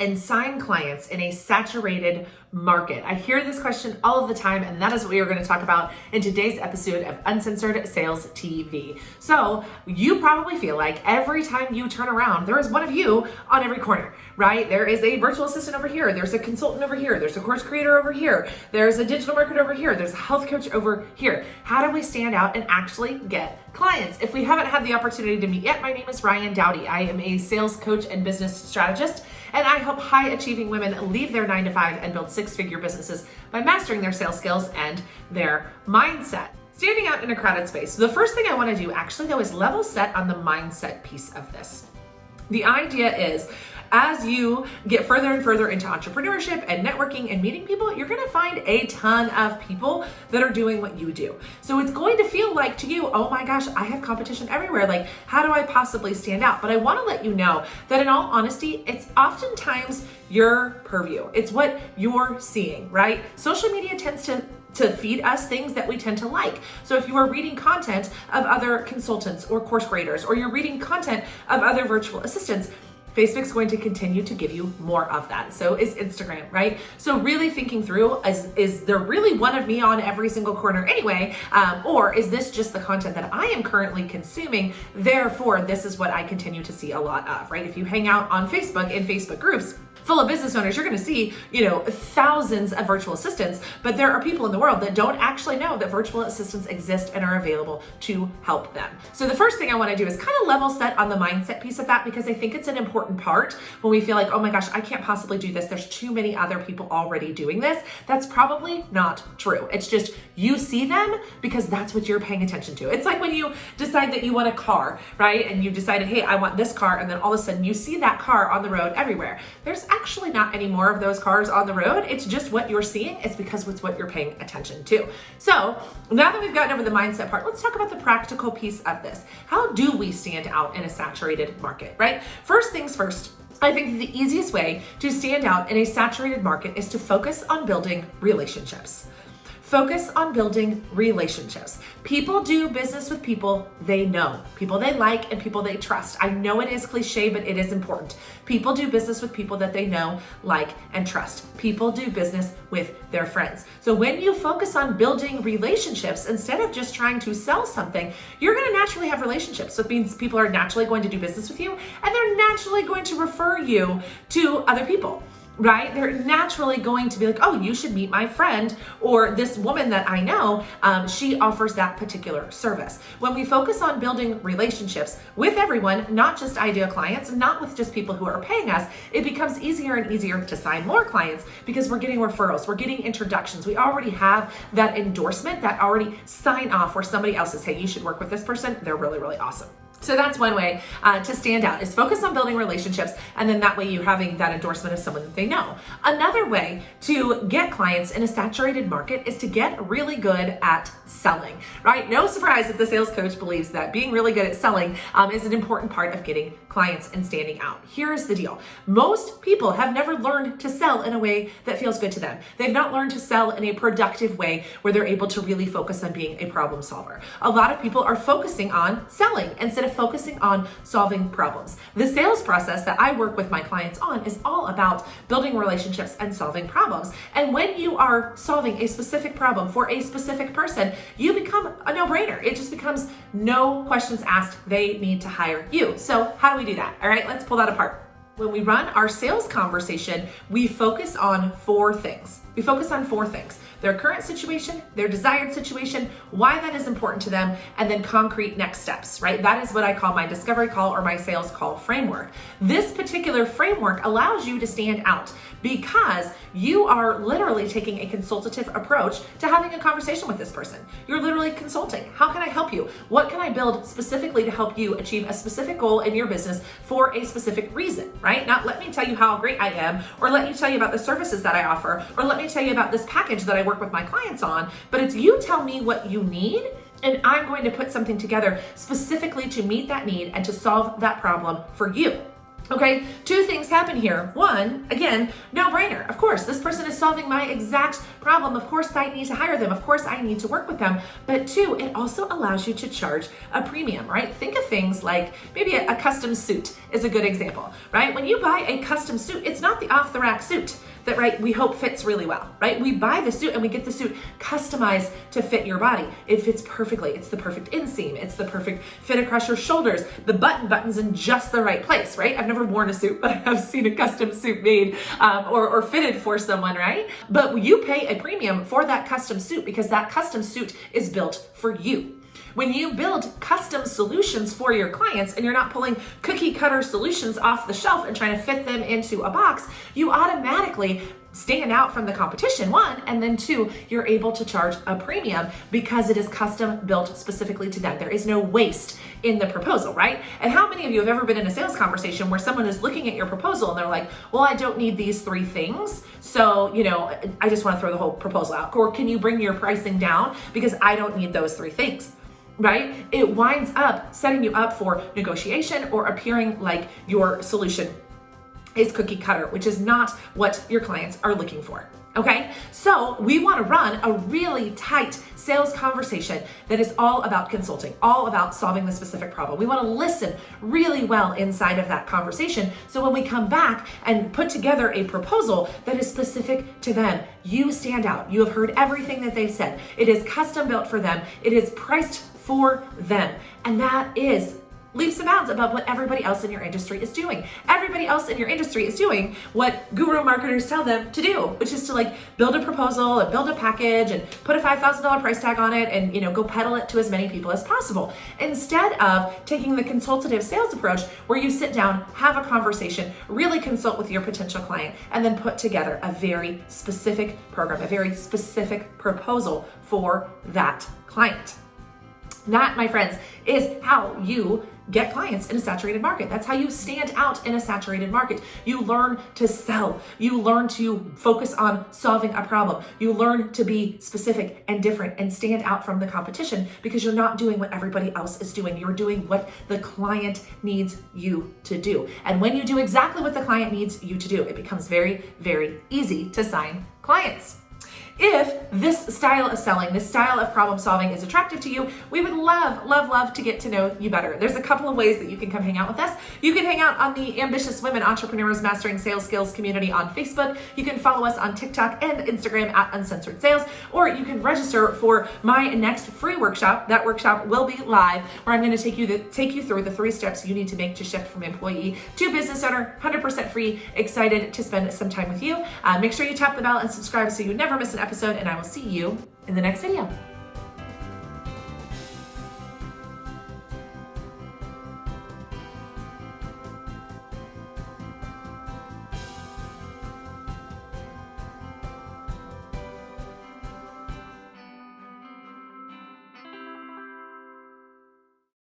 and sign clients in a saturated market? I hear this question all of the time, and that is what we are going to talk about in today's episode of Uncensored Sales TV. So you probably feel like every time you turn around, there is one of you on every corner, right? There is a virtual assistant over here. There's a consultant over here. There's a course creator over here. There's a digital marketer over here. There's a health coach over here. How do we stand out and actually get clients? If we haven't had the opportunity to meet yet, my name is Ryan Dowdy. I am a sales coach and business strategist, and I help high achieving women leave their 9-to-5 and build 6-figure businesses by mastering their sales skills and their mindset. Standing out in a crowded space. So the first thing I want to do actually though is level set on the mindset piece of this. The idea is, as you get further and further into entrepreneurship and networking and meeting people, you're going to find a ton of people that are doing what you do. So it's going to feel like to you, oh my gosh, I have competition everywhere. Like, how do I possibly stand out? But I want to let you know that in all honesty, it's oftentimes your purview. It's what you're seeing, right? Social media tends to feed us things that we tend to like. So if you are reading content of other consultants or course creators, or you're reading content of other virtual assistants, Facebook's going to continue to give you more of that. So is Instagram, right? So really thinking through, is there really one of me on every single corner anyway? Or is this just the content that I am currently consuming? Therefore, this is what I continue to see a lot of, right? If you hang out on Facebook in Facebook groups full of business owners, you're going to see, thousands of virtual assistants, but there are people in the world that don't actually know that virtual assistants exist and are available to help them. So the first thing I want to do is kind of level set on the mindset piece of that, because I think it's an important part when we feel like, oh my gosh, I can't possibly do this. There's too many other people already doing this. That's probably not true. It's just you see them because that's what you're paying attention to. It's like when you decide that you want a car, right? And you decided, hey, I want this car. And then all of a sudden you see that car on the road everywhere. There's actually not any more of those cars on the road. It's just what you're seeing. It's because it's what you're paying attention to. So now that we've gotten over the mindset part, let's talk about the practical piece of this. How do we stand out in a saturated market, right? First things first, I think the easiest way to stand out in a saturated market is to focus on building relationships. Focus on building relationships. People do business with people they know, people they like, and people they trust. I know it is cliche, but it is important. People do business with people that they know, like, and trust. People do business with their friends. So when you focus on building relationships, instead of just trying to sell something, you're going to naturally have relationships. So it means people are naturally going to do business with you, and they're naturally going to refer you to other people. Right? They're naturally going to be like, oh, you should meet my friend, or this woman that I know, she offers that particular service. When we focus on building relationships with everyone, not just ideal clients, not with just people who are paying us, it becomes easier and easier to sign more clients because we're getting referrals, we're getting introductions. We already have that endorsement, that already sign off where somebody else says, hey, you should work with this person. They're really, really awesome. So that's one way to stand out, is focus on building relationships, and then that way you're having that endorsement of someone that they know. Another way to get clients in a saturated market is to get really good at selling, right? No surprise that the sales coach believes that being really good at selling is an important part of getting clients and standing out. Here's the deal. Most people have never learned to sell in a way that feels good to them. They've not learned to sell in a productive way where they're able to really focus on being a problem solver. A lot of people are focusing on selling instead of focusing on solving problems. The sales process that I work with my clients on is all about building relationships and solving problems. And when you are solving a specific problem for a specific person, you become a no-brainer. It just becomes no questions asked. They need to hire you. So how do we do that? All right, let's pull that apart. When we run our sales conversation, we focus on 4 things. We focus on 4 things: their current situation, their desired situation, why that is important to them, and then concrete next steps, right? That is what I call my discovery call or my sales call framework. This particular framework allows you to stand out because you are literally taking a consultative approach to having a conversation with this person. You're literally consulting. How can I help you? What can I build specifically to help you achieve a specific goal in your business for a specific reason, right? Not let me tell you how great I am, or let me tell you about the services that I offer, or let me tell you about this package that I work with my clients on, but it's you tell me what you need, and I'm going to put something together specifically to meet that need and to solve that problem for you. Okay, 2 things happen here. 1, again, no brainer. Of course, this person is solving my exact problem, of course I need to hire them. Of course I need to work with them. But two, it also allows you to charge a premium, right? Think of things like maybe a custom suit is a good example, right? When you buy a custom suit, it's not the off-the-rack suit that, right, we hope fits really well, right? We buy the suit and we get the suit customized to fit your body. It fits perfectly. It's the perfect inseam. It's the perfect fit across your shoulders. The button's in just the right place, right? I've never worn a suit, but I have seen a custom suit made or fitted for someone, right? But you pay a premium for that custom suit because that custom suit is built for you. When you build custom solutions for your clients and you're not pulling cookie cutter solutions off the shelf and trying to fit them into a box, you automatically stand out from the competition, one, and then two, you're able to charge a premium because it is custom built specifically to them. There is no waste in the proposal, right? And how many of you have ever been in a sales conversation where someone is looking at your proposal and they're like, well, I don't need these 3 things. So, I just want to throw the whole proposal out. Or can you bring your pricing down because I don't need those 3 things? Right? It winds up setting you up for negotiation or appearing like your solution is cookie cutter, which is not what your clients are looking for. Okay? So we want to run a really tight sales conversation that is all about consulting, all about solving the specific problem. We want to listen really well inside of that conversation. So when we come back and put together a proposal that is specific to them, you stand out. You have heard everything that they've said. It is custom built for them. It is priced for them. And that is leaps and bounds above what everybody else in your industry is doing. Everybody else in your industry is doing what guru marketers tell them to do, which is to build a proposal and build a package and put a $5,000 price tag on it and go peddle it to as many people as possible. Instead of taking the consultative sales approach where you sit down, have a conversation, really consult with your potential client, and then put together a very specific program, a very specific proposal for that client. That, my friends, is how you get clients in a saturated market. That's how you stand out in a saturated market. You learn to sell. You learn to focus on solving a problem. You learn to be specific and different and stand out from the competition because you're not doing what everybody else is doing. You're doing what the client needs you to do. And when you do exactly what the client needs you to do, it becomes very, very easy to sign clients. If this style of selling, this style of problem solving is attractive to you, we would love, love, love to get to know you better. There's a couple of ways that you can come hang out with us. You can hang out on the Ambitious Women Entrepreneurs Mastering Sales Skills community on Facebook. You can follow us on TikTok and Instagram at Uncensored Sales, or you can register for my next free workshop. That workshop will be live, where I'm going to take you through the 3 steps you need to make to shift from employee to business owner, 100% free. Excited to spend some time with you. Make sure you tap the bell and subscribe so you never miss an episode, and I will see you in the next video.